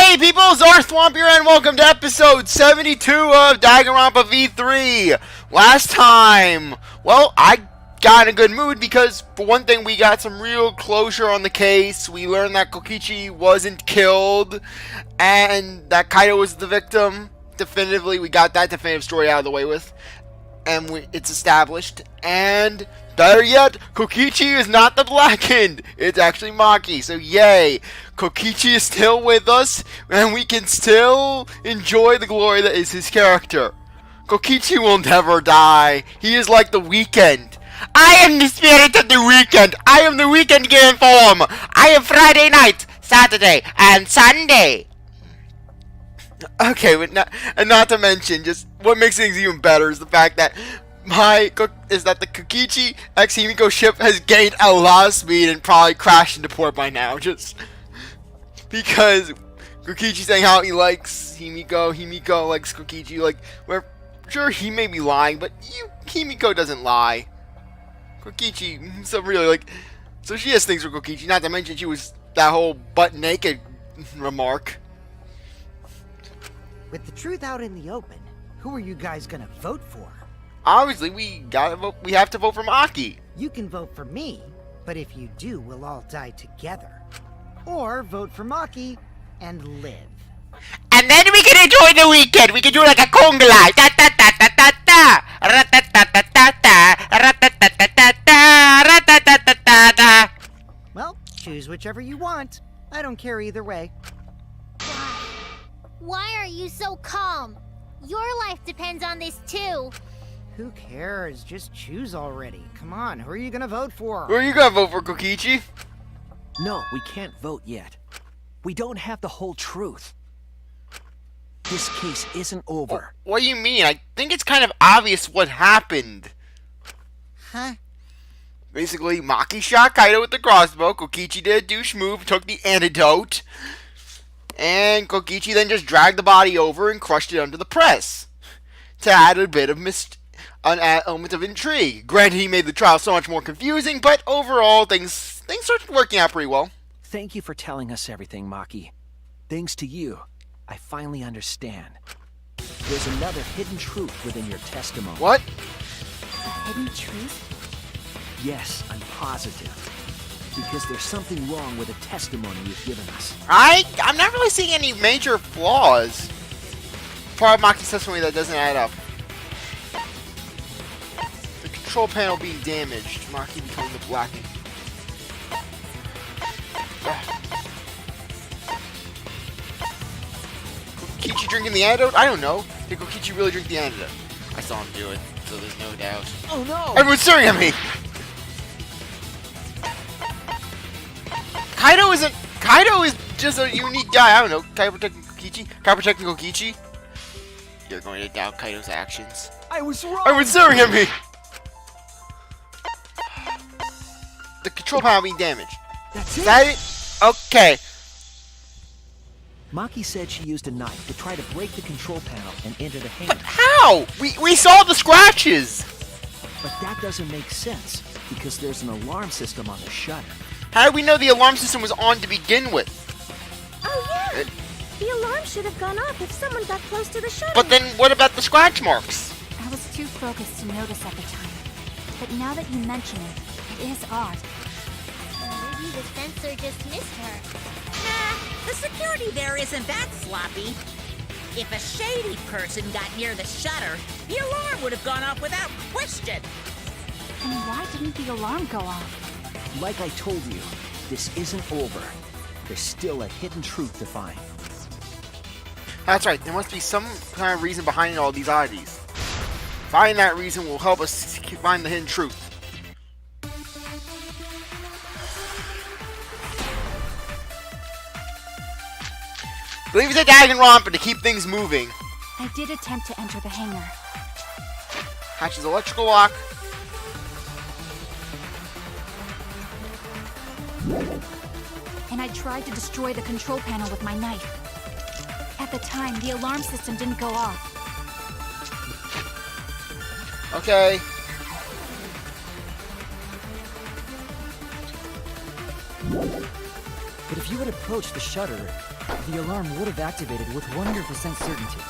Hey people, CzarThwomp here and welcome to episode 72 of Danganronpa V3. Last time, well, I got in a good mood because, for one thing, we got some real closure on the case. We learned that Kokichi wasn't killed and that Kaido was the victim. Definitively, we got that definitive story out of the way with. And it's established. And better yet, Kokichi is not the Blackened. It's actually Maki. So yay. Kokichi is still with us. And we can still enjoy the glory that is his character. Kokichi will never die. He is like the Weekend. I am the spirit of the Weekend. I am the Weekend game form. I am Friday night, Saturday, and Sunday. Okay, but not to mention, just what makes things even better is the fact that the Kokichi X Himiko ship has gained a lot of speed and probably crashed into port by now, just because Kokichi saying how he likes Himiko, Himiko likes Kokichi. Like, we're sure he may be lying, but Himiko doesn't lie. Kokichi, so she has things for Kokichi. Not to mention she was that whole butt naked remark. With the truth out in the open, who are you guys gonna vote for? Obviously, we gotta vote. We have to vote for Maki. You can vote for me, but if you do, we'll all die together. Or vote for Maki and live. And then we can enjoy the weekend. We can do like a conga line. Ta ta ta ta ta ta. Ra ta ta ta ta ta. Ra ta ta ta ta ta. Ra ta ta ta ta ta. Well, choose whichever you want. I don't care either way. Why are you so calm? Your life depends on this too. Who cares? Just choose already. Come on, who are you gonna vote for? Who are you gonna vote for, Kokichi? No, we can't vote yet. We don't have the whole truth. This case isn't over. What do you mean? I think it's kind of obvious what happened. Huh? Basically, Maki shot Kaido with the crossbow. Kokichi did a douche move, took the antidote. And Kokichi then just dragged the body over and crushed it under the press to add a bit of an element of intrigue. Granted, he made the trial so much more confusing, but overall, things started working out pretty well. Thank you for telling us everything, Maki. Thanks to you, I finally understand. There's another hidden truth within your testimony. What? A hidden truth? Yes, I'm positive. Because there's something wrong with the testimony you've given us. I'm not really seeing any major flaws. Part of Maki's testimony that doesn't add up. The control panel being damaged. Maki becoming the Blackened. Kokichi drinking the antidote? I don't know. Did Kokichi really drink the antidote? I saw him do it, so there's no doubt. Oh no! Everyone's staring at me! Kaido is just a unique guy. I don't know. Kaido protecting Kokichi? Kaido protecting Kokichi? You're going to doubt Kaido's actions. I was wrong! Everyone's staring at me! The control panel being damaged. That's Is that it? Okay. Maki said she used a knife to try to break the control panel and enter the hangar. But how? We saw the scratches! But that doesn't make sense, because there's an alarm system on the shutter. How did we know the alarm system was on to begin with? Oh yeah! The alarm should have gone off if someone got close to the shutter. But then what about the scratch marks? I was too focused to notice at the time. But now that you mention it, it is odd. Maybe the sensor just missed her. Nah, the security there isn't that sloppy. If a shady person got near the shutter, the alarm would have gone off without question. And why didn't the alarm go off? Like I told you, this isn't over. There's still a hidden truth to find. That's right, there must be some kind of reason behind all these oddities. Finding that reason will help us find the hidden truth. Leave it to Danganronpa to keep things moving. I did attempt to enter the hangar. Hatch's electrical lock. And I tried to destroy the control panel with my knife. At the time, the alarm system didn't go off. Okay. But if you had approached the shutter, The alarm would have activated with 100% certainty.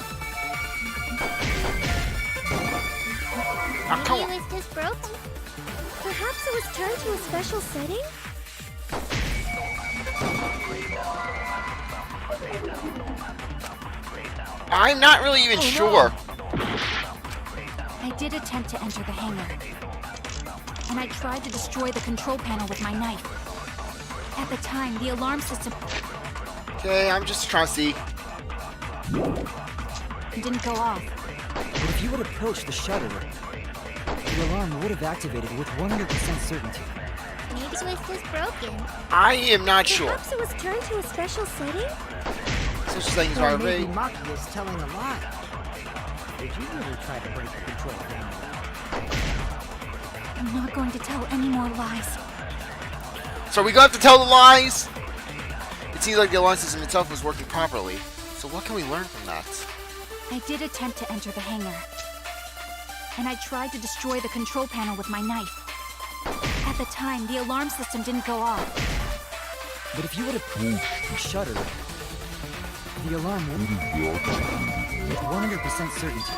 Ah, come Maybe on. it was just broken. Perhaps it was turned to a special setting? I'm not really even sure. I did attempt to enter the hangar. And I tried to destroy the control panel with my knife. At the time, the alarm system Okay, I'm just trying to see. didn't go off. But if you would approach the shutter, the alarm would have activated with 100% certainty. Maybe it was just broken. I am not sure. Perhaps it was turned to a special setting? Such things Or are maybe vague. Maki is telling a lie. Did you really try to break the control panel? I'm not going to tell any more lies. So we got to tell the lies? It seems like the alarm system itself was working properly. So what can we learn from that? I did attempt to enter the hangar. And I tried to destroy the control panel with my knife. At the time, the alarm system didn't go off. But if you would approach the shutter, the alarm would have with 100% certainty.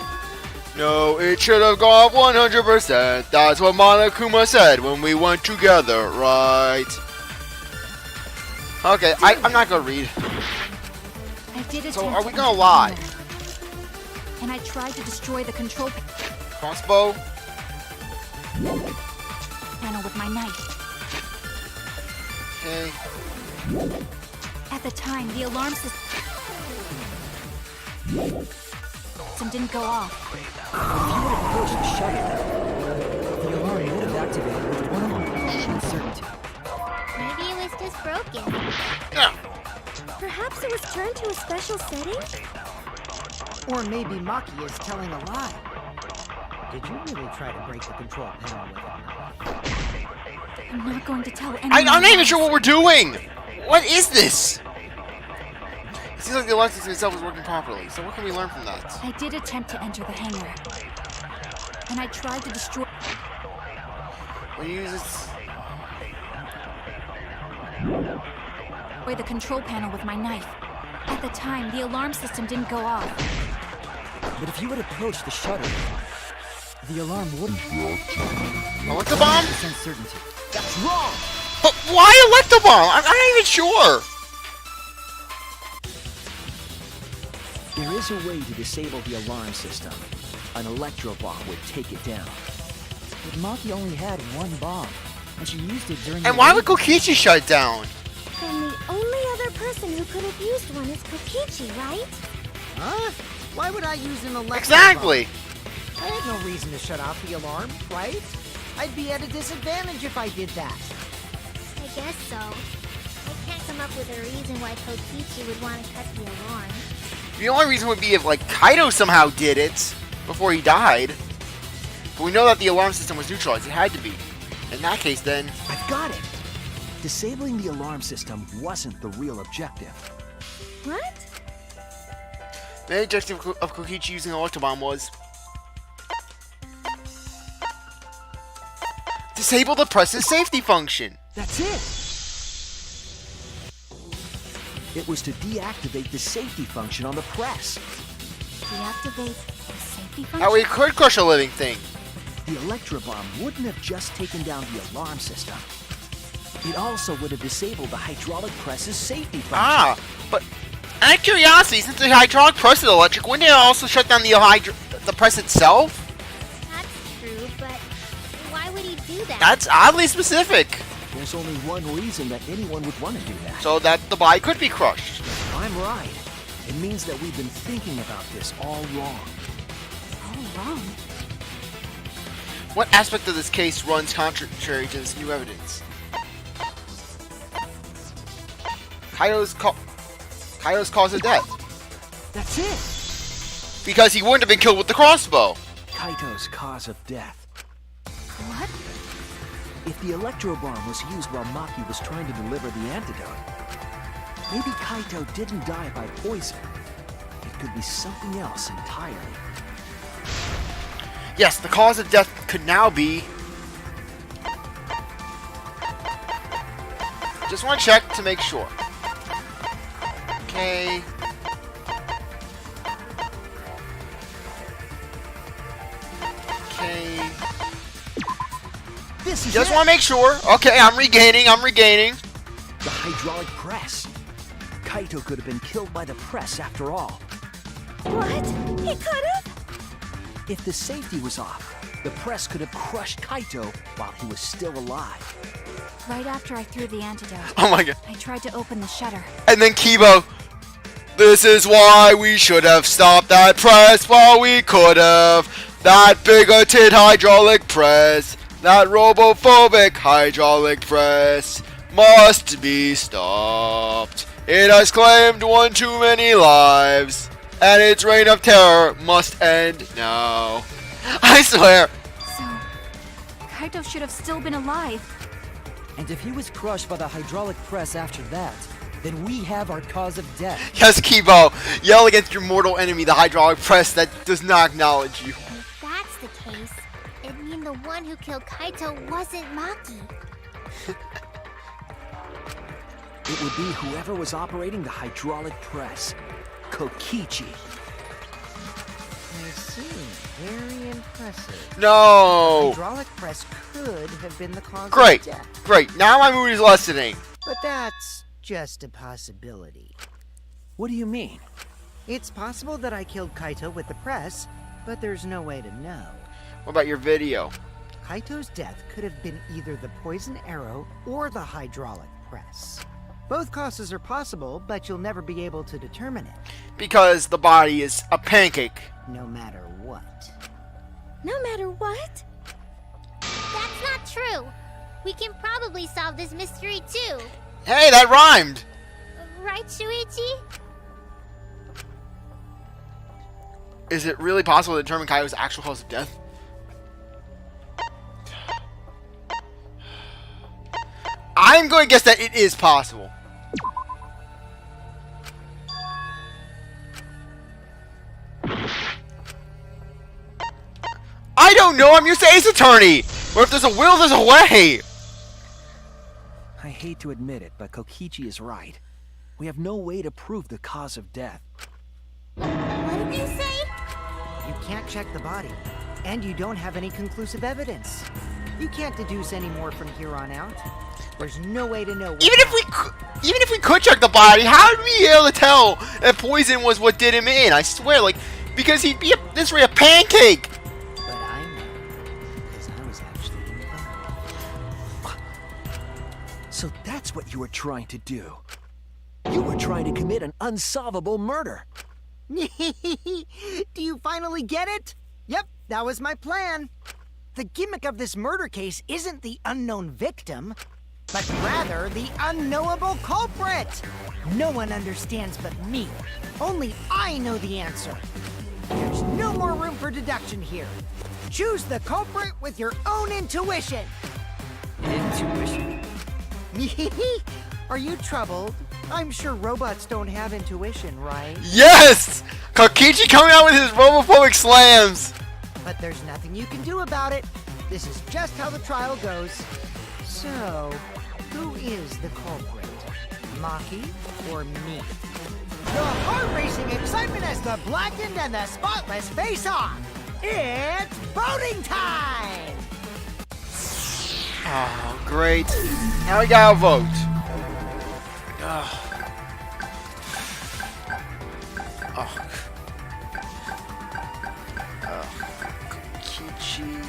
No, it should have gone 100%. That's what Monokuma said when we went together, right? Okay, I'm not gonna read. I did attempt So are we to gonna enter the lie? hangar. And I tried to destroy the control Crossbow? panel with my knife. Okay. At the time, the alarm system didn't go off. If you would approach the shutter, the alarm would have activated with 100% certainty. Maybe it was just broken. Yeah. Perhaps it was turned to a special setting? Or maybe Maki is telling a lie. Did you really try to break the control panel with it? I'm not going to tell anyone. I'm not even lies. sure what we're doing! What is this? It seems like the alarm system itself is working properly. So what can we learn from that? I did attempt to enter the hangar. And I tried to destroy We use this. the control panel with my knife. At the time, the alarm system didn't go off. But if you would approach the shutter, the alarm would have Electrobomb? 100% certainty. That's wrong! But why Electrobomb? I'm not even sure. There is a way to disable the alarm system. An electro bomb would take it down. But Maki only had one bomb, and she used it during And the why would raid. Kokichi shut it down? Then the only other person who could have used one is Kokichi, right? Huh? Why would I use an electro Exactly. bomb? I had no reason to shut off the alarm, right? I'd be at a disadvantage if I did that. I guess so. I can't come up with a reason why Kokichi would want to cut the alarm. The only reason would be if, like, Kaido somehow did it before he died. But we know that the alarm system was neutralized. It had to be. In that case, then... I've got it! Disabling the alarm system wasn't the real objective. What? The objective of Kokichi using Electrobomb was... disable the press's safety function. That's it! It was to deactivate the safety function on the press. Deactivate the safety function? That way it could crush a living thing. The electro bomb wouldn't have just taken down the alarm system. It also would have disabled the hydraulic press's safety function. Ah, but out of curiosity, since the hydraulic press is electric, wouldn't it also shut down the press itself? That's true, but why would he do that? That's oddly specific. There's only one reason that anyone would want to do that. So that the body could be crushed. If I'm right, it means that we've been thinking about this all wrong. All wrong. What aspect of this case runs contrary to this new evidence? Kaido's cause of death. That's it! Because he wouldn't have been killed with the crossbow. Kaito's cause of death. What? If the electro bomb was used while Maki was trying to deliver the antidote, maybe Kaito didn't die by poison. It could be something else entirely. Yes, the cause of death could now be... Just want to check to make sure. K. K. This is Just it. want to make sure. Okay, I'm regaining. The hydraulic press. Kaito could have been killed by the press after all. What? He could have? If the safety was off, the press could have crushed Kaito while he was still alive. Right after I threw the antidote, Oh my god. I tried to open the shutter. And then Keebo. This is why we should have stopped that press while we could have. That bigoted hydraulic press. That robophobic hydraulic press must be stopped. It has claimed one too many lives, and its reign of terror must end now. I swear. So, Kaito should have still been alive. And if he was crushed by the hydraulic press after that, then we have our cause of death. Yes, Keebo. Yell against your mortal enemy, the hydraulic press that does not acknowledge you. If that's the case, it'd mean the one who killed Kaito wasn't Maki. It would be whoever was operating the hydraulic press. Kokichi. I see. Very impressive. No. Hydraulic press could have been the cause Great. of death, Great. Now my mood is lessening. but that's just a possibility. What do you mean? It's possible that I killed Kaito with the press, but there's no way to know. What about your video? Kaito's death could have been either the poison arrow or the hydraulic press. Both causes are possible, but you'll never be able to determine it, Because the body is a pancake. no matter what. No matter what? That's not true. We can probably solve this mystery too. Hey, that rhymed. Right, Shuichi? Is it really possible to determine Kaito's actual cause of death? I'm going to guess that it is possible. I don't know. I'm used to Ace Attorney. But if there's a will, there's a way. I hate to admit it, but Kokichi is right. We have no way to prove the cause of death. What did you say? You can't check the body, and you don't have any conclusive evidence. You can't deduce any more from here on out. There's no way to know. Even if we could check the body, how would we be able to tell if poison was what did him in? I swear, like, because he'd be this way a pancake. But I know, because I was actually involved. So that's what you were trying to do. You were trying to commit an unsolvable murder. Do you finally get it? Yep, that was my plan. The gimmick of this murder case isn't the unknown victim, but rather the unknowable culprit. No one understands but me. Only I know the answer. There's no more room for deduction here. Choose the culprit with your own intuition. Intuition? Are you troubled? I'm sure robots don't have intuition, right? Yes! Kokichi coming out with his robophobic slams. But there's nothing you can do about it. This is just how the trial goes. So, who is the culprit? Maki or me? The heart-racing excitement as the blackened and the spotless face off. It's voting time! Oh, great. Now we gotta vote. Ugh. Oh. Kokichi.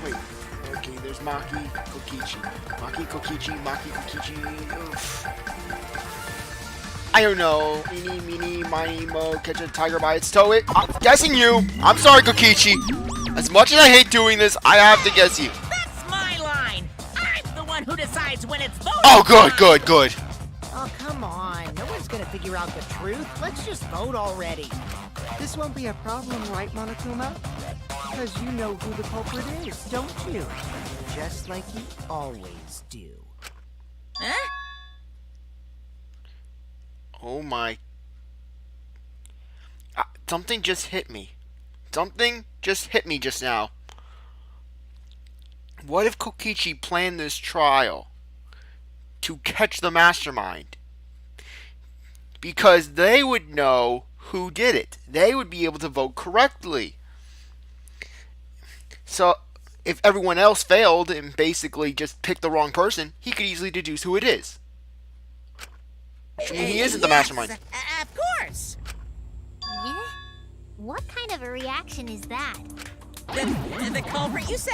Wait. Okay, there's Maki, Kokichi. Maki, Kokichi. Oof. I don't know. Meeny, meeny, miny, mo, catch a tiger by its toe. I'm guessing you. I'm sorry, Kokichi. As much as I hate doing this, I have to guess you. That's my line. I'm the one who decides when it's voting. Oh, good, time. good, good. Oh, come on. No one's gonna figure out the truth. Let's just vote already. This won't be a problem, right, Monokuma? Because you know who the culprit is, don't you? Just like you always do. Huh? Oh my. Something just hit me. Something just hit me just now. what if Kokichi planned this trial to catch the mastermind? Because they would know who did it. They would be able to vote correctly. So, if everyone else failed and basically just picked the wrong person, he could easily deduce who it is. I mean, he isn't the mastermind. Of course. Yeah? What kind of a reaction is that? The culprit, you say?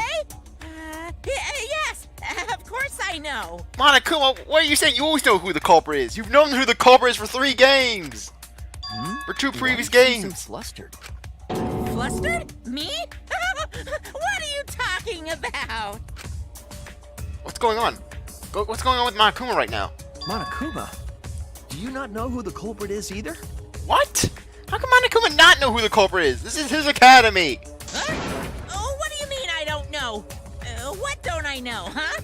Yes, of course I know. Monokuma, what are you saying? You always know who the culprit is. You've known who the culprit is for 3 games. For 2 previous games. Flustered. Flustered? Me? What are you talking about? What's going on? What's going on with Monokuma right now? Monokuma? Do you not know who the culprit is either? What? How can Monokuma not know who the culprit is? This is his academy. Huh? Oh, what do you mean I don't know? What don't I know, huh?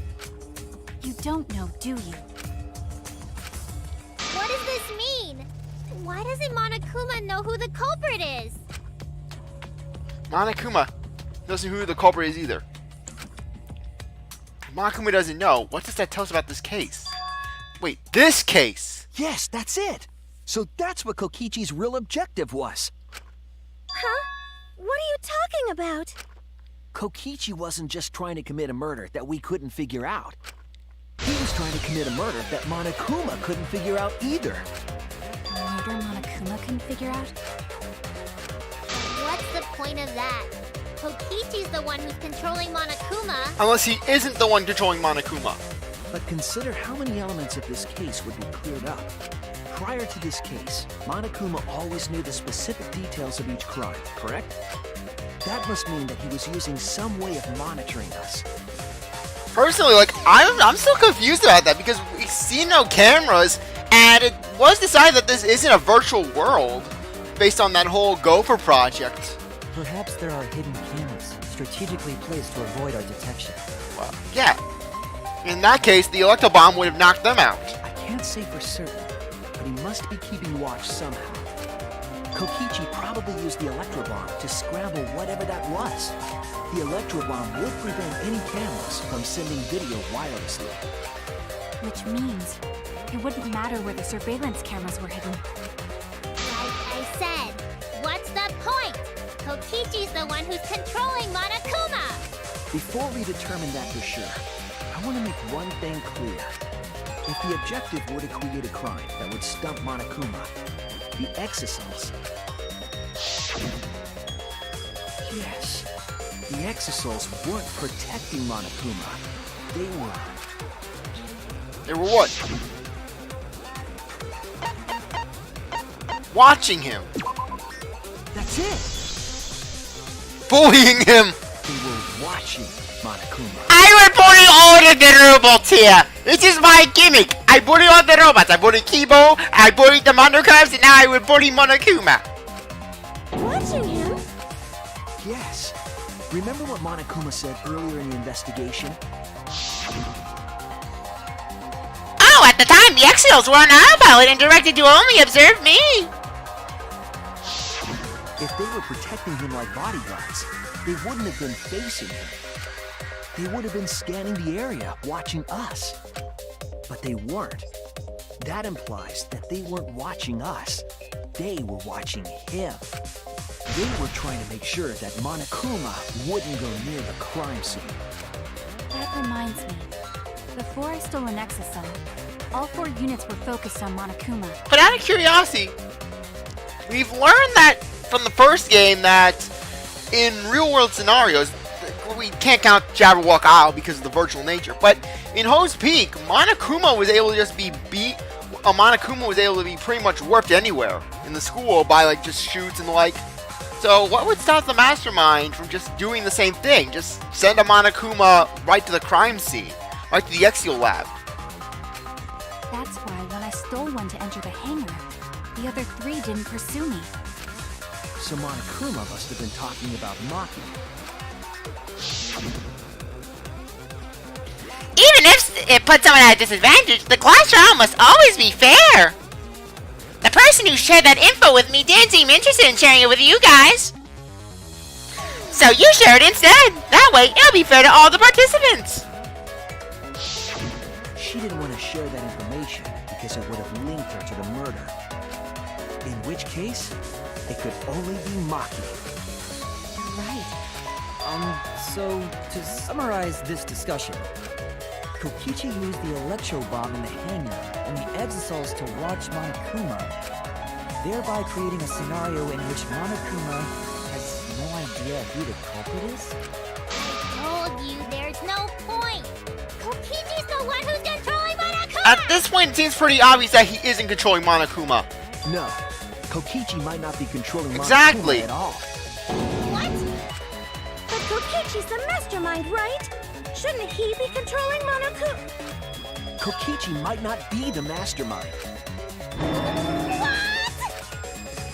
You don't know, do you? What does this mean? Why doesn't Monokuma know who the culprit is? Monokuma doesn't know who the culprit is either. Monokuma doesn't know. What does that tell us about this case? Wait, this case? Yes, that's it. So that's what Kokichi's real objective was. Huh? What are you talking about? Kokichi wasn't just trying to commit a murder that we couldn't figure out. He was trying to commit a murder that Monokuma couldn't figure out either. A murder Monokuma couldn't figure out? What's the point of that? Kokichi's the one who's controlling Monokuma. Unless he isn't the one controlling Monokuma. But consider how many elements of this case would be cleared up. Prior to this case, Monokuma always knew the specific details of each crime, correct? That must mean that he was using some way of monitoring us. Personally, like, I'm still confused about that because we see no cameras, and it was decided that this isn't a virtual world based on that whole Gopher project. Perhaps there are hidden cameras strategically placed to avoid our detection. Well, yeah. In that case, the electro bomb would have knocked them out. I can't say for certain, but he must be keeping watch somehow. Kokichi probably used the electro bomb to scramble whatever that was. The electro bomb would prevent any cameras from sending video wirelessly. Which means it wouldn't matter where the surveillance cameras were hidden. Like I said, what's the point? Kokichi's the one who's controlling Monokuma. Before we determine that for sure, I want to make one thing clear. If the objective were to create a crime that would stump Monokuma, the exosols... Yes, the exosols weren't protecting Monokuma. They were... They were what? Watching him. That's it! Bullying him. They were watching Monokuma. I will bully all of the robots here. This is my gimmick. I bully all the robots. I bully Keebo, I bully the Monokubs, and now I will bully Monokuma. Watching him? Yes. Remember what Monokuma said earlier in the investigation? Oh, at the time, the Exiles were on autopilot and directed to only observe me. If they were protecting him like bodyguards, they wouldn't have been facing him. They would have been scanning the area, watching us. But they weren't. That implies that they weren't watching us. They were watching him. They were trying to make sure that Monokuma wouldn't go near the crime scene. That reminds me. Before I stole an exosome, all 4 units were focused on Monokuma. But out of curiosity, we've learned that from the first game that in real-world scenarios, we can't count Jabberwock Isle because of the virtual nature, but in Ho's Peak, Monokuma was able to just be Monokuma was able to be pretty much warped anywhere in the school by like just shoots and the like. So what would stop the mastermind from just doing the same thing? Just send a Monokuma right to the crime scene, right to the Exio lab. That's why when I stole one to enter the hangar, the other 3 didn't pursue me. So Monokuma must have been talking about Maki. Even if it puts someone at a disadvantage, the class trial must always be fair. The person who shared that info with me didn't seem interested in sharing it with you guys. So you share it instead. That way, it'll be fair to all the participants. She didn't want to share that information because it would have linked her to the murder. In which case, it could only be Maki. Right. So to summarize this discussion, Kokichi used the electro bomb in the hangar and the exosols to watch Monokuma, thereby creating a scenario in which Monokuma has no idea who the culprit is? I told you there's no point. Kokichi's the one who's controlling Monokuma! At this point, it seems pretty obvious that he isn't controlling Monokuma. No, Kokichi might not be controlling Exactly. Monokuma at all. What? But Kokichi's the mastermind, right? Shouldn't he be controlling Monokuma? Kokichi might not be the mastermind. What?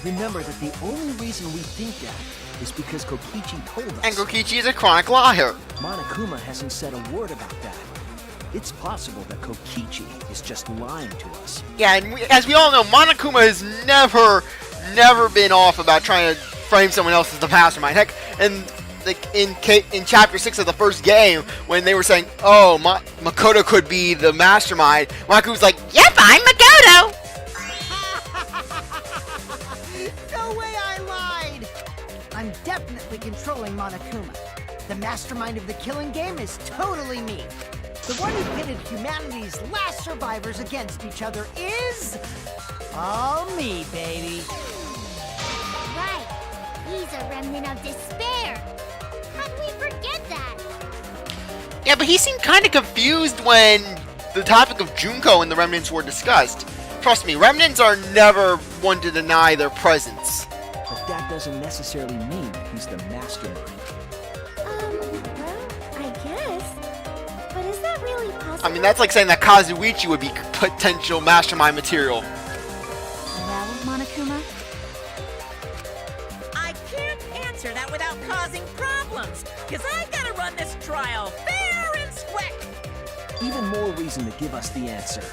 Remember that the only reason we think that is because Kokichi told us. And Kokichi is a chronic liar. Monokuma hasn't said a word about that. It's possible that Kokichi is just lying to us. Yeah, and as we all know, Monokuma has never been off about trying to frame someone else as the mastermind. Heck, and like in chapter 6 of the first game, when they were saying, "Oh, Makoto could be the mastermind," Makoto was like, "Yep, I'm Makoto." No way I lied! I'm definitely controlling Monokuma. The mastermind of the killing game is totally me. The one who pitted humanity's last survivors against each other is... all me, baby. Right. He's a remnant of despair. How do we forget that? Yeah, but he seemed kind of confused when the topic of Junko and the Remnants were discussed. Trust me, Remnants are never one to deny their presence. But that doesn't necessarily mean he's the mastermind. Well, I guess. But is that really possible? I mean, that's like saying that Kazuichi would be potential mastermind material. Well, Monokuma? I can't answer that without causing problems, because I gotta run this trial fair and square. Even more reason to give us the answer.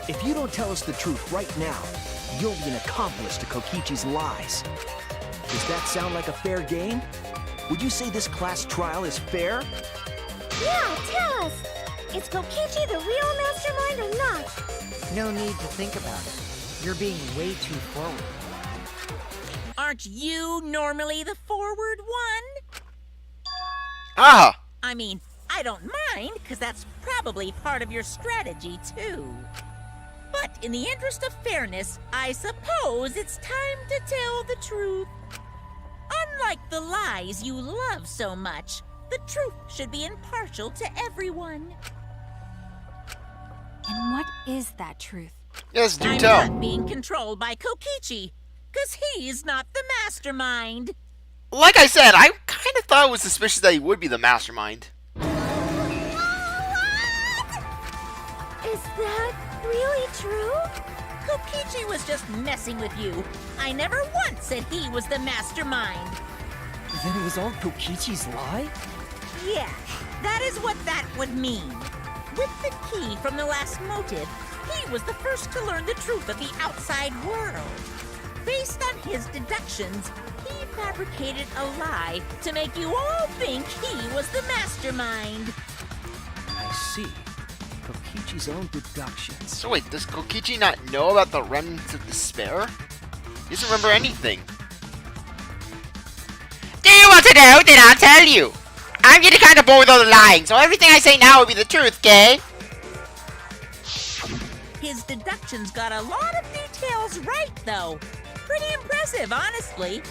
If you don't tell us the truth right now, you'll be an accomplice to Kokichi's lies. Does that sound like a fair game? Would you say this class trial is fair? Yeah, tell us. Is Kokichi the real mastermind or not? No need to think about it. You're being way too forward. Aren't you normally the forward one? Ah! I mean, I don't mind, because that's probably part of your strategy, too. But in the interest of fairness, I suppose it's time to tell the truth. Unlike the lies you love so much, the truth should be impartial to everyone. And what is that truth? Yes, do I'm tell. not being controlled by Kokichi, because he's not the mastermind. Like I said, I kind of thought it was suspicious that he would be the mastermind. Is that really true? Kokichi was just messing with you. I never once said he was the mastermind. Then it was all Kokichi's lie? Yeah, that is what that would mean. With the key from the last motive, he was the first to learn the truth of the outside world. Based on his deductions, he fabricated a lie to make you all think he was the mastermind. I see. Kokichi's own deductions. So wait, does Kokichi not know about the Remnants of Despair? He doesn't remember anything. Do you want to know? Then I'll tell you. I'm getting kind of bored with all the lying, so everything I say now will be the truth, okay? His deductions got a lot of details right, though. Pretty impressive, honestly.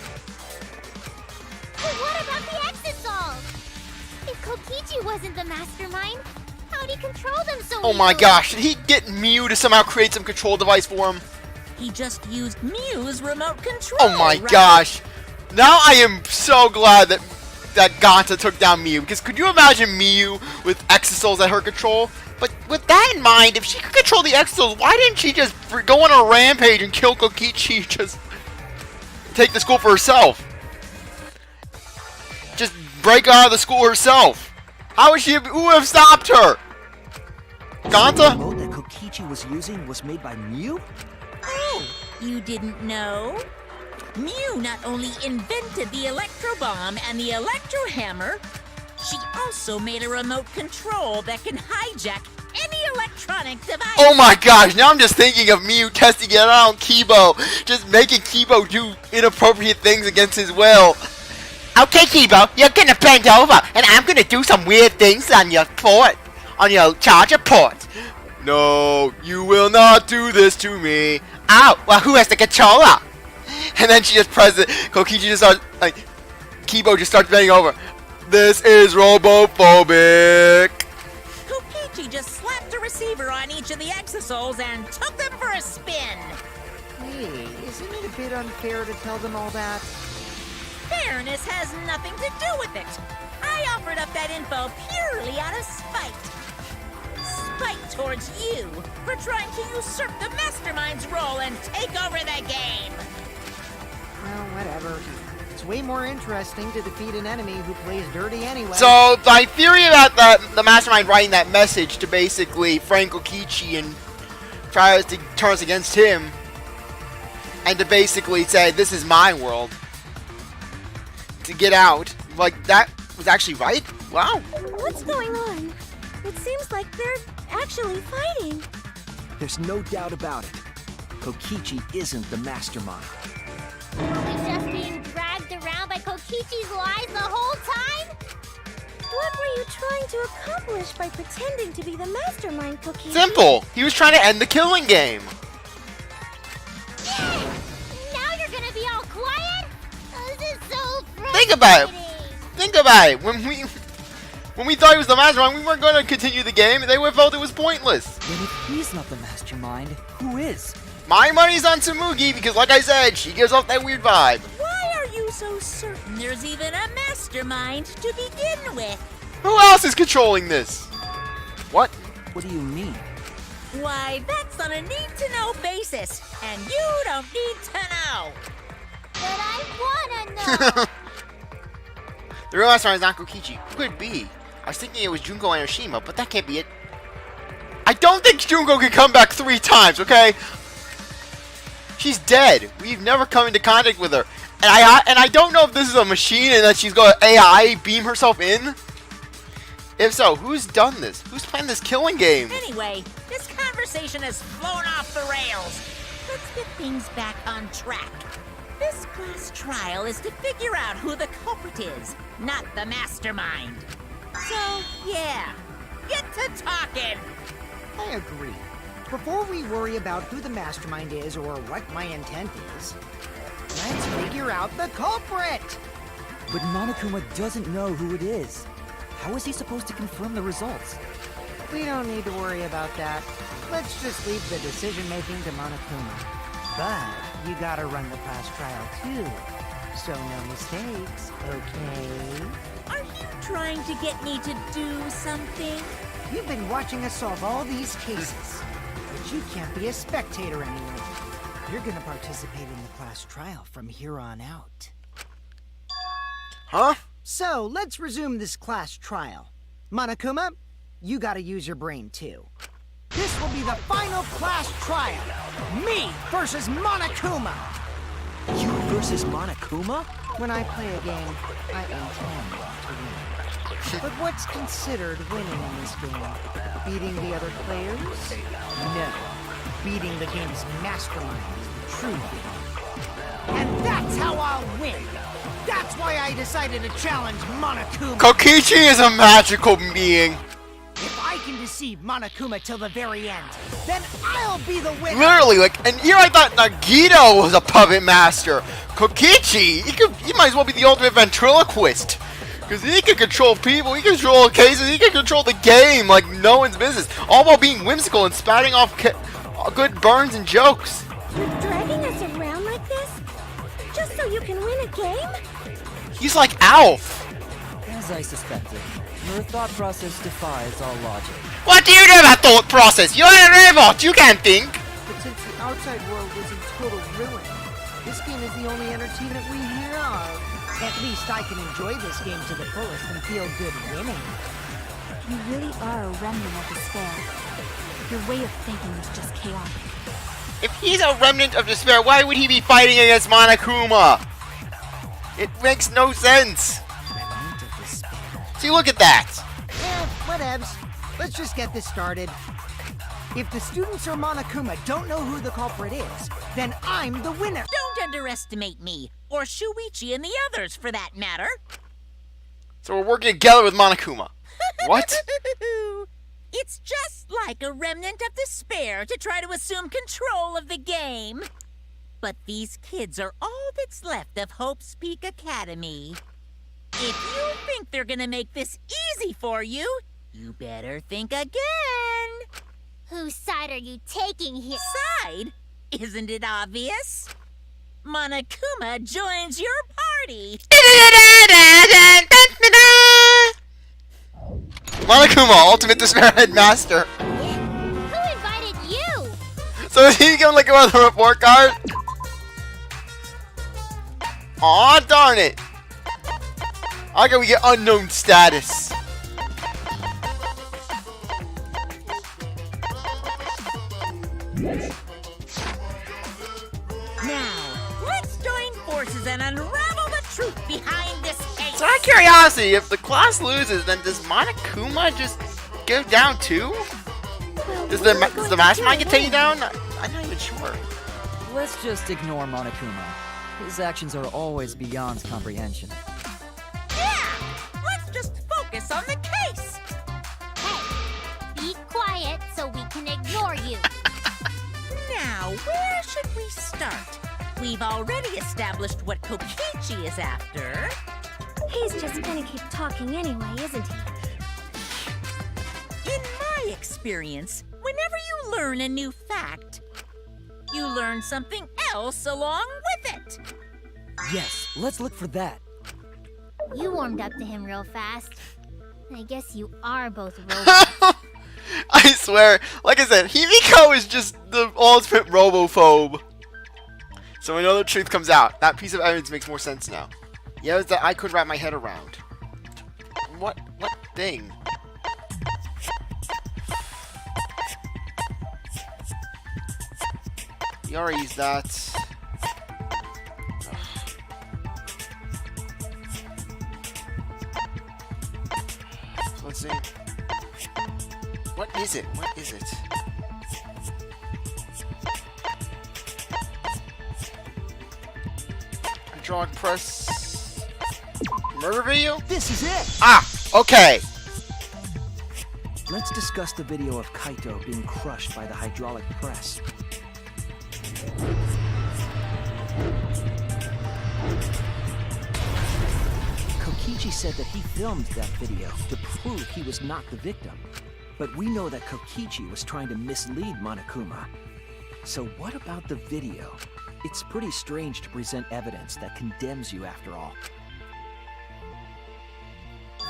But what about the exosols? If Kokichi wasn't the mastermind, how'd he control them so Oh my easily? gosh, did he get Mew to somehow create some control device for him? He just used Mew's remote control. Oh my right? gosh. Now I am so glad that Ganta took down Mew, because could you imagine Mew with exosols at her control? But with that in mind, if she could control the exosols, why didn't she just go on a rampage and kill Kokichi? Just take the school for herself. Just break out of the school herself. How would she? Who would have stopped her? Ganta? The remote that Kokichi was using was made by Mew? Oh, you didn't know? Mew not only invented the electro bomb and the electro hammer, she also made a remote control that can hijack any electronic device. Oh my gosh, now I'm just thinking of Mew testing it out on Keebo. Just making Keebo do inappropriate things against his will. Okay, Keebo, you're gonna bend over, and I'm gonna do some weird things on your port. On your charger port. No, you will not do this to me. Oh, well, who has the controller? And then she just presses it. Kokichi just starts, like, Keebo just starts bending over. This is robophobic. Kokichi just slapped a receiver on each of the exosouls and took them for a spin. Hey, isn't it a bit unfair to tell them all that? Fairness has nothing to do with it. I offered up that info purely out of spite. Spite towards you for trying to usurp the mastermind's role and take over the game. Well, whatever. It's way more interesting to defeat an enemy who plays dirty anyway. So, my theory about the mastermind writing that message to basically Frank Kokichi and tries to turn us against him, and to basically say, this is my world, to get out, like, that was actually right? Wow. What's going on? It seems like they're actually fighting. There's no doubt about it. Kokichi isn't the mastermind. Were we just being dragged around by Kokichi's lies the whole time? What were you trying to accomplish by pretending to be the mastermind, Kokichi? Simple. He was trying to end the killing game. Now you're gonna be all quiet? This is so frustrating. Think about it. Think about it. When we thought he was the mastermind, we weren't going to continue the game, and they would have felt it was pointless. Then if he's not the mastermind, who is? My money's on Tsumugi because, like I said, she gives off that weird vibe. Why are you so certain there's even a mastermind to begin with? Who else is controlling this? What? What do you mean? Why, that's on a need-to-know basis, and you don't need to know. But I wanna know. The real mastermind is not Kokichi. Who could it be? I was thinking it was Junko Enoshima, but that can't be it. I don't think Junko can come back 3 times, okay? She's dead. We've never come into contact with her. And I don't know if this is a machine and that she's going to AI beam herself in. If so, who's done this? Who's playing this killing game? Anyway, this conversation has flown off the rails. Let's get things back on track. This class trial is to figure out who the culprit is, not the mastermind. So, yeah, get to talking. I agree. Before we worry about who the mastermind is or what my intent is, let's figure out the culprit! But Monokuma doesn't know who it is. How is he supposed to confirm the results? We don't need to worry about that. Let's just leave the decision-making to Monokuma. But you gotta run the class trial too, so no mistakes, okay? Are you trying to get me to do something? You've been watching us solve all these cases, but you can't be a spectator anymore. You're gonna participate in the class trial from here on out. Huh? So, let's resume this class trial. Monokuma, you gotta use your brain too. This will be the final class trial. Me versus Monokuma. You versus Monokuma? When I play a game, I intend to win. But what's considered winning in this game? Beating the other players? No. Beating the game's mastermind is the true one. And that's how I'll win. That's why I decided to challenge Monokuma. Kokichi is a magical being. If I can deceive Monokuma till the very end, then I'll be the winner! Literally, like, and here I thought Nagito was a puppet master. Kokichi, he might as well be the ultimate ventriloquist. Because he can control people, he can control cases, he can control the game like no one's business. All while being whimsical and spouting off good burns and jokes. You're dragging us around like this? Just so you can win a game? He's like Alf. As I suspected, your thought process defies all logic. What do you know about thought process? You're a robot, you can't think. But since the outside world is in total ruin, this game is the only entertainment we have. At least I can enjoy this game to the fullest and feel good winning. You really are a remnant of despair. Your way of thinking is just chaotic. If he's a remnant of despair, why would he be fighting against Monokuma? It makes no sense. Remnant of despair. See, look at that. Whatevs. Let's just get this started. If the students or Monokuma don't know who the culprit is, then I'm the winner. Don't underestimate me, or Shuichi and the others, for that matter. So we're working together with Monokuma. What? It's just like a remnant of despair to try to assume control of the game. But these kids are all that's left of Hope's Peak Academy. If you think they're gonna make this easy for you, you better think again. Whose side are you taking here? Side? Isn't it obvious? Monokuma joins your party. Monokuma, ultimate despair headmaster. Who invited you? So is he gonna look at the report card? Aw, darn it. I gotta get unknown status. Now, let's join forces and unravel the truth behind this case. So out of curiosity, if the class loses, then does Monokuma just go down too? Does the mastermind get taken down? I'm not even sure. Let's just ignore Monokuma. His actions are always beyond comprehension. Yeah! Let's just focus on the case. Hey, be quiet so we can ignore you. Now, where should we start? We've already established what Kokichi is after. He's just gonna keep talking anyway, isn't he? In my experience, whenever you learn a new fact, you learn something else along with it. Yes, let's look for that. You warmed up to him real fast. I guess you are both robots. I swear, like I said, Himiko is just the ultimate robophobe. So we know the truth comes out. That piece of evidence makes more sense now. Yeah, it's that I could wrap my head around. What thing? You already used that. So let's see. What is it? What is it? Hydraulic press. Murder video? This is it! Ah! Okay! Let's discuss the video of Kaito being crushed by the hydraulic press. Kokichi said that he filmed that video to prove he was not the victim. But we know that Kokichi was trying to mislead Monokuma. So what about the video? It's pretty strange to present evidence that condemns you after all.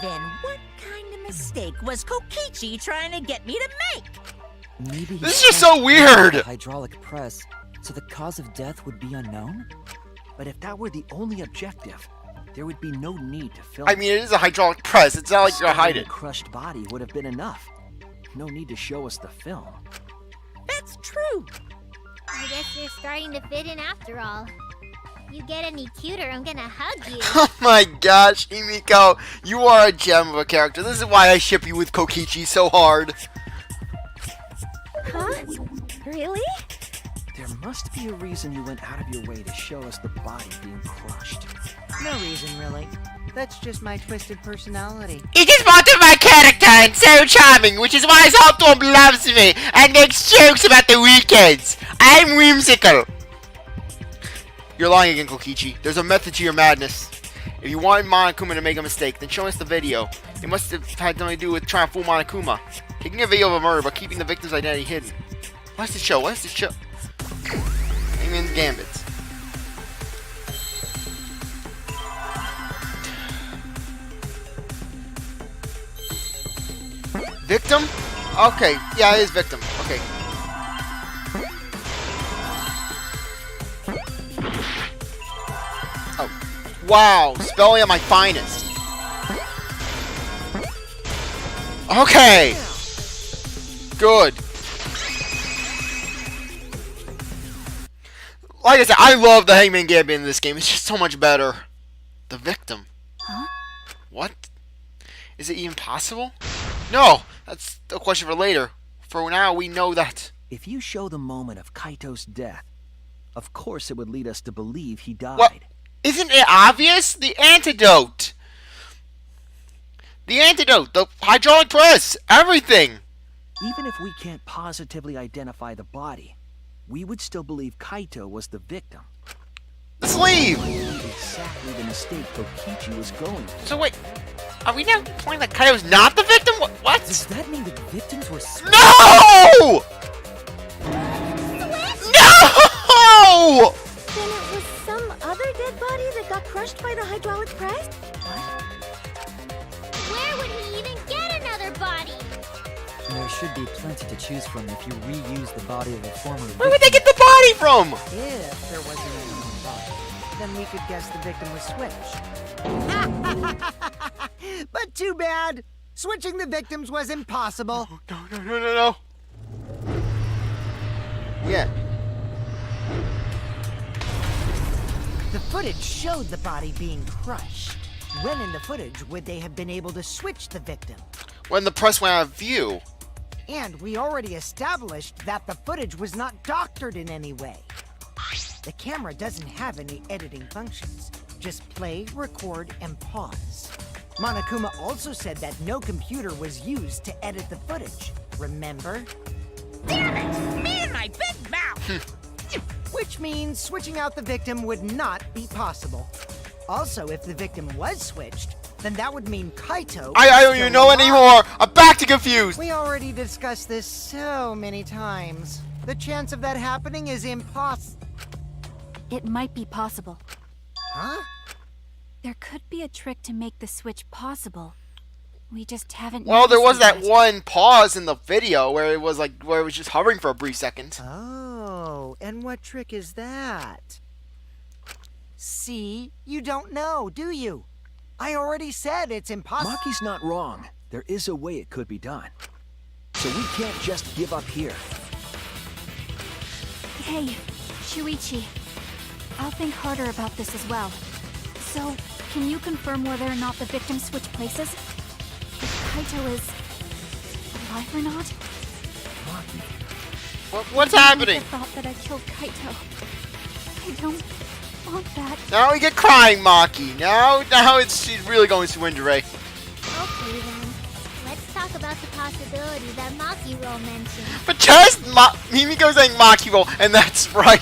Then what kind of mistake was Kokichi trying to get me to make? Maybe This is just so weird! the hydraulic press, so the cause of death would be unknown? But if that were the only objective, there would be no need to film. I mean, it is a hydraulic press. It's not like you're gonna hide The it. crushed body would have been enough. No need to show us the film. That's true. I guess you're starting to fit in after all. You get any cuter, I'm gonna hug you. Oh my gosh, Himiko, you are a gem of a character. This is why I ship you with Kokichi so hard. Huh? Really? There must be a reason you went out of your way to show us the body being crushed. No reason, really. That's just my twisted personality. It is part of my character and so charming, which is why CzarThwomp loves me and makes jokes about the weekends. I'm whimsical. You're lying again, Kokichi. There's a method to your madness. If you want Monokuma to make a mistake, then show us the video. It must have had something to do with trying to fool Monokuma. Taking a video of a murder, but keeping the victim's identity hidden. What's the show? What's the show? Hangman's Gambit. Victim? Okay, yeah, it is victim. Okay. Oh, wow, spelling at my finest. Okay. Good. Like I said, I love the Hangman Gambit in this game. It's just so much better. The victim. Huh? What? Is it even possible? No! That's a question for later. For now, we know that. If you show the moment of Kaito's death, of course it would lead us to believe he died. Well, isn't it obvious? The antidote! The antidote! The hydraulic press! Everything! Even if we can't positively identify the body, we would still believe Kaito was the victim. Let's leave! Exactly the mistake Kokichi was going for. So wait, are we now pointing that Kaito's not the victim? What? Does that mean the victims were No! No! Then it was some other dead body that got crushed by the hydraulic press? Where would he even get another body? There should be plenty to choose from if you reuse the body of a former victim. Where would they get the body from? If there wasn't a human body, then we could guess the victim was switched. But too bad. Switching the victims was impossible. No. Yeah. The footage showed the body being crushed. When in the footage would they have been able to switch the victim? When the press went out of view. And we already established that the footage was not doctored in any way. The camera doesn't have any editing functions. Just play, record, and pause. Monokuma also said that no computer was used to edit the footage. Remember? Damn it! Me and my big mouth! Which means switching out the victim would not be possible. Also, if the victim was switched, then that would mean Kaito... I don't even know anymore! I'm back to confused! We already discussed this so many times. The chance of that happening is impossible. It might be possible. Huh? There could be a trick to make the switch possible. We just haven't. Well, there was noticed that it yet. one pause in the video where it was just hovering for a brief second. Oh, and what trick is that? See, you don't know, do you? I already said it's impossible. Maki's not wrong. There is a way it could be done. So we can't just give up here. Hey, Shuichi. I'll think harder about this as well. So, can you confirm whether or not the victims switch places? If Kaito is alive or not? What's happening? The thought that I killed Kaito. I don't want that. Now we get crying Maki. Now she's really going to Tsundere. Okay then. Let's talk about the possibility that Maki will mention. But just Mimiko saying Maki will, and that's right.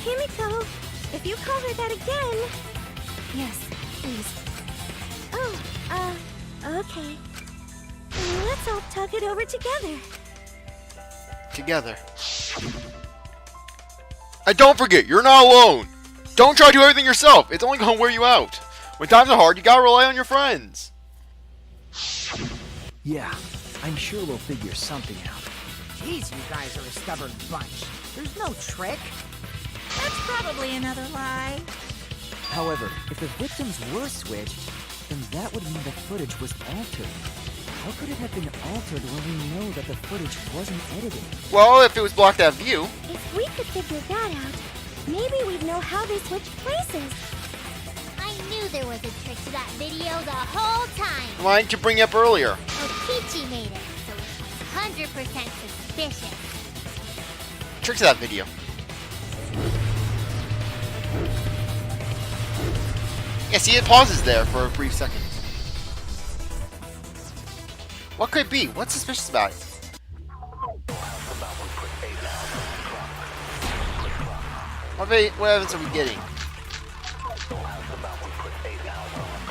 Himiko, if you call her that again... Yes, please. Oh, okay. Let's all talk it over together. Together. And don't forget, you're not alone. Don't try to do everything yourself. It's only going to wear you out. When times are hard, you gotta rely on your friends. Yeah, I'm sure we'll figure something out. Jeez, you guys are a stubborn bunch. There's no trick. That's probably another lie. However, if the victims were switched, then that would mean the footage was altered. How could it have been altered when we know that the footage wasn't edited? Well, if it was blocked out of view. If we could figure that out, maybe we'd know how they switched places. I knew there was a trick to that video the whole time. Why didn't you bring it up earlier? Kokichi made it, so it's 100% suspicious. Trick to that video. Yeah, see, it pauses there for a brief second. What could it be? What's suspicious about it? What evidence are we getting?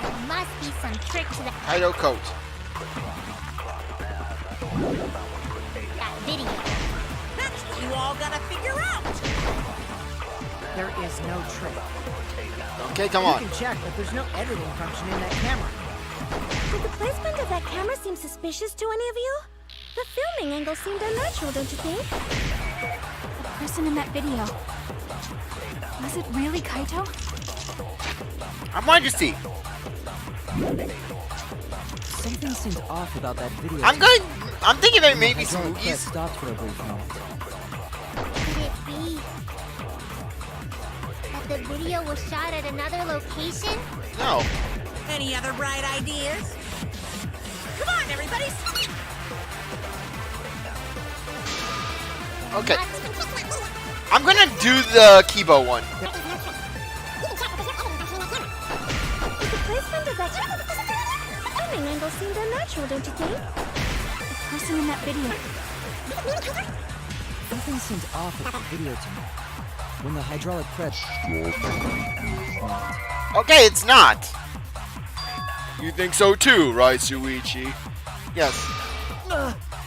There must be some trick to Kaido coat. that video. That's what you all gotta figure out. There is no trick. Okay, come You on. can check, but there's no editing function in that camera. Did the placement of that camera seem suspicious to any of you? The filming angle seemed unnatural, don't you think? The person in that video. Was it really Kaito? I might just see. Something seemed off about that video. I'm thinking there may be some Hydraulic press movies. stopped for a brief moment. Could it be? the video was shot at another location? No. Any other bright ideas? Come on, everybody! Okay. I'm gonna do the Keebo one. The placement of that filming angle seemed unnatural, don't you think? The person in that video. Something seemed off with the video to me. When the hydraulic press... Okay, it's not. You think so too, right, Shuichi? Yes.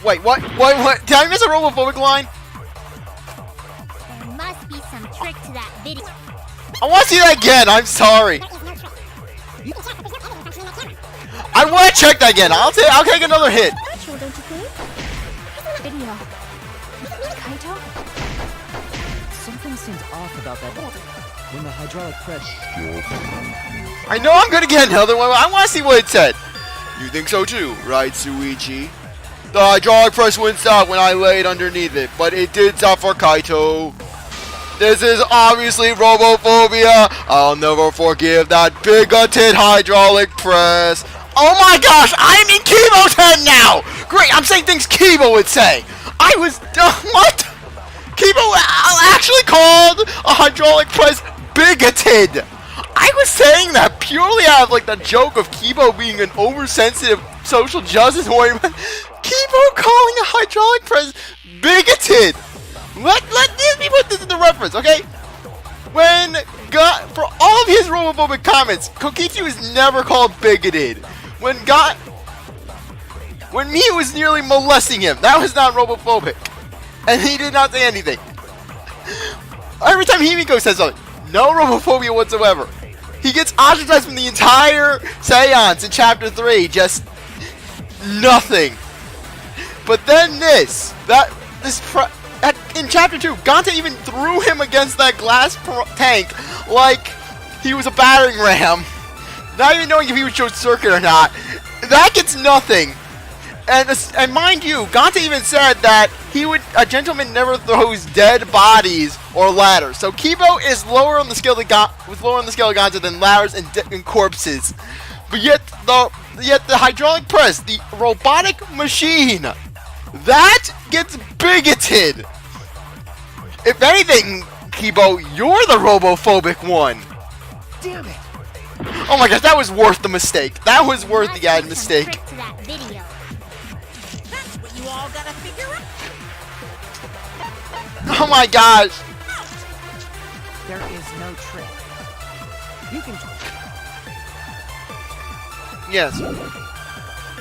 Wait, what? What? Did I miss a robophobic line? There must be some trick to that video. I want to see that again. I'm sorry. I want to check that again. I'll take another hit. Natural, don't you think? Video. Kaito? Something seemed off about that. When the hydraulic press... I know I'm gonna get another one. I want to see what it said. You think so too, right, Shuichi? The hydraulic press wouldn't stop when I laid underneath it, but it did stop for Kaito. This is obviously robophobia. I'll never forgive that bigoted hydraulic press. Oh my gosh, I'm in Keebo's head now! Great, I'm saying things Keebo would say. I was what? Keebo actually called a hydraulic press bigoted. I was saying that purely out of like the joke of Keebo being an oversensitive social justice warrior. Keebo calling a hydraulic press bigoted. Let me put this in the reference, okay? For all of his robophobic comments, Kokichi was never called bigoted. When Mia was nearly molesting him, that was not robophobic. And he did not say anything. Every time Himiko says something, no robophobia whatsoever. He gets ostracized from the entire seance in chapter 3, just nothing. But then in chapter 2, Gante even threw him against that glass tank like he was a battering ram. Not even knowing if he would short circuit or not. That gets nothing. And mind you, Gante even said that a gentleman never throws dead bodies or ladders. So Keebo is lower on the scale of Gante than ladders and corpses. But yet the hydraulic press, the robotic machine, that gets bigoted. If anything, Keebo, you're the robophobic one. Damn it! Oh my gosh, that was worth the mistake. That was worth the added mistake. Trick to that video. That's what you all gotta figure out. Oh my gosh. There is no trick. You can Yes.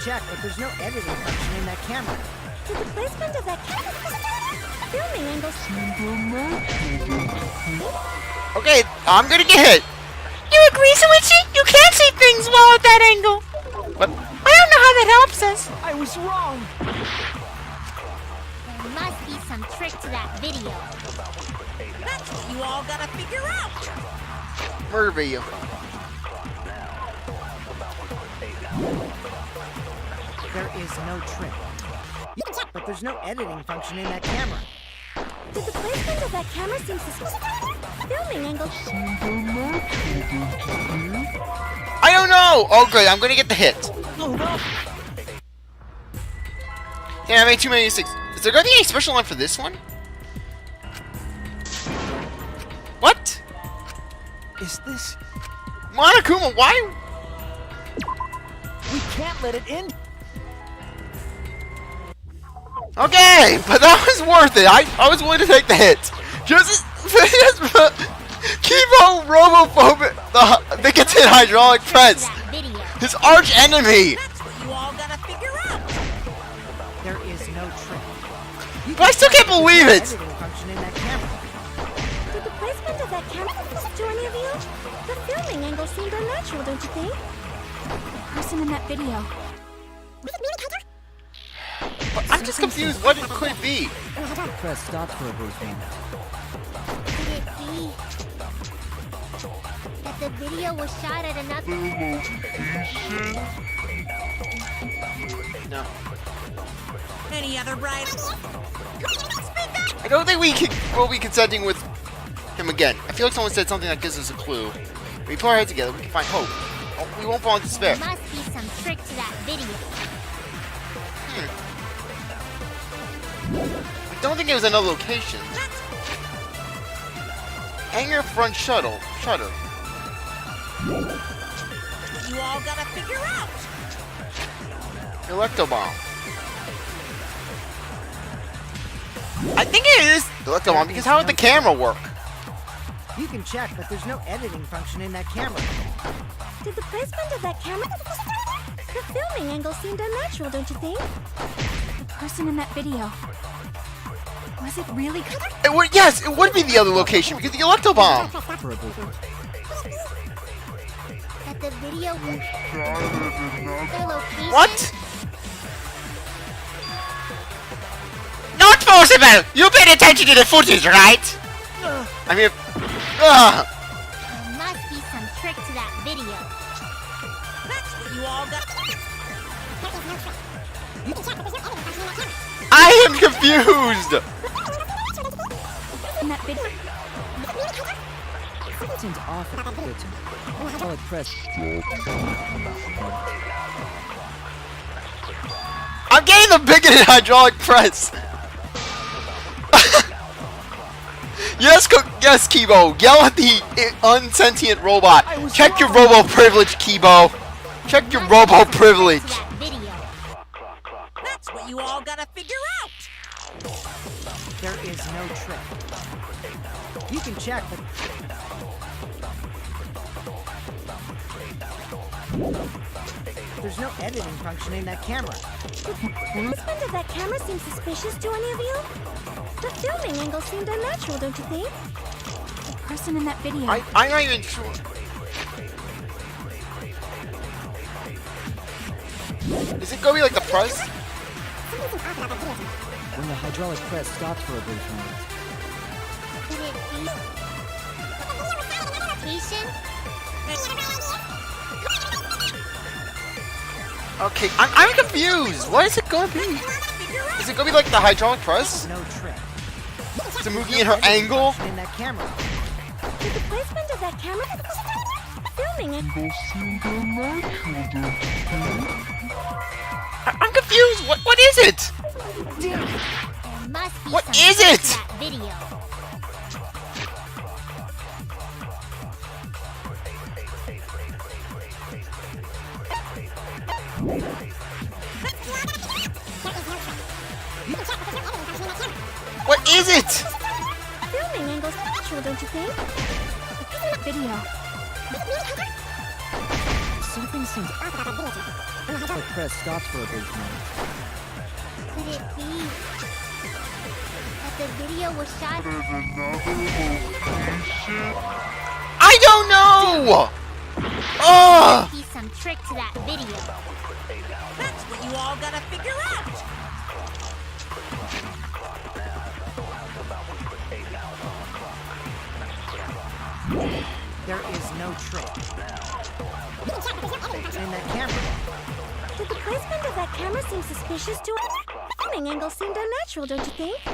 check, but there's no editing function in that camera. Did the placement of that filming angle... Okay, I'm gonna get hit. You agree, Shuichi? You can't see things well at that angle. What? I don't know how that helps us. I was wrong. There must be some trick to that video. That's what you all gotta figure out. Murder you. There is no trick. But there's no editing function in that camera. Did the placement of that camera seem suspicious? Filming angle... I don't know. Oh, good. I'm gonna get the hit. Oh no! Yeah, I made too many mistakes. Is there gonna be a special line for this one? What? Is this... Monokuma, why? We can't let it in. Okay, but that was worth it. I was willing to take the hit. Just Keebo robophobic, the bigoted hydraulic press, That video. his arch enemy. That's what you all gotta figure out. There is no trick. But I still can't believe it. Editing function in that camera. Did the placement of that camera to any of you? The filming angle seemed unnatural, don't you think? The person in that video. But I'm just confused. What could it be? The press stopped for a brief moment. Could it be that the video was shot at another... No. Any other bright... I don't think we'll be consenting with him victim again. I feel like someone said something that gives us a clue. When we put our heads together, we can find hope. Oh, we won't fall into despair. There must be some trick to that video. I don't think it was another location. Hangar front shutter. You all gotta figure out. Electro bomb. I think it is the electro bomb because how would the camera work? You can check, but there's no editing function in that camera. Did the placement of that camera... The filming angle seemed unnatural, don't you think? The person in that video. Was it really? It would, yes, it would be the other location because the electro bomb. That the video was... Their location... What? Not possible! You paid attention to the footage, right? I mean, There must be some trick to that video. That's what you all got. I am confused. In that video. Seems awful good to me. Solid press. I'm getting the bigoted hydraulic press. Yes, yes, Keebo. Yell at the unsentient robot. Check your robo privilege, Keebo. Check your robo privilege. That video. That's what you all gotta figure out. There is no trick. You can check, but... There's no editing function in that camera. The placement of that camera seems suspicious to any of you? The filming angle seemed unnatural, don't you think? The person in that video. I'm not even sure. Is it gonna be like the press? When the hydraulic press stopped for a brief moment. Could it be... Location? Okay, I'm confused. What is it gonna be? Is it gonna be like the hydraulic press? No trick. Is it moving in her angle? In that camera. Did the placement of that camera... Filming it... I'm confused. What is it? There must be What some is trick it? to that video. What is it? Filming angle's natural, don't you think? Video. Something seems the press stopped for a brief moment. Could it be that the video was shot? I don't know. Ugh. Be some trick to that video. That's what you all gotta figure out. There is no trick. In that camera. Did the placement of that camera seem suspicious to us? Filming angle seemed unnatural, don't you think? The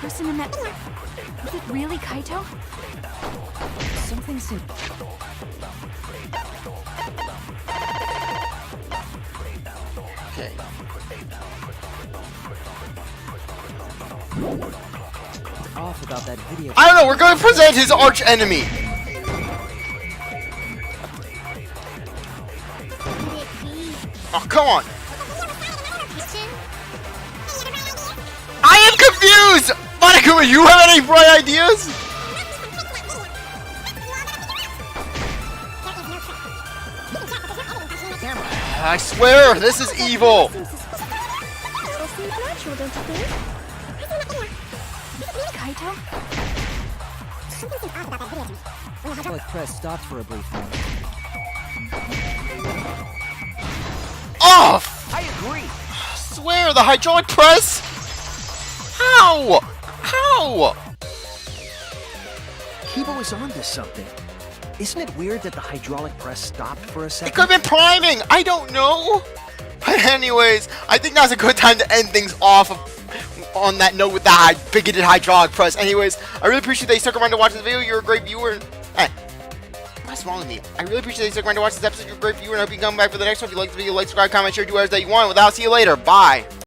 person in that. Was it really Kaito? Something seemed... Okay. off about that video. I don't know. We're going to present his arch enemy. Oh, come on. I am confused! Monokuma, you have any bright ideas? I swear, this is evil. Kaito? Hydraulic press stopped for a brief moment. Off! I agree. I swear, the hydraulic press? How? How? Keebo is onto something. Isn't it weird that the hydraulic press stopped for a It second? could have been priming. I don't know. But anyways, I think now's a good time to end things off on that note with that bigoted hydraulic press. Anyways, I really appreciate that you stuck around to watch this video. You're a great viewer. Hey, what's wrong with me? I really appreciate that you stuck around to watch this episode. You're a great viewer, and I hope you come back for the next one. If you like the video, like, subscribe, comment, share, do whatever that you want. Without, see you later. Bye.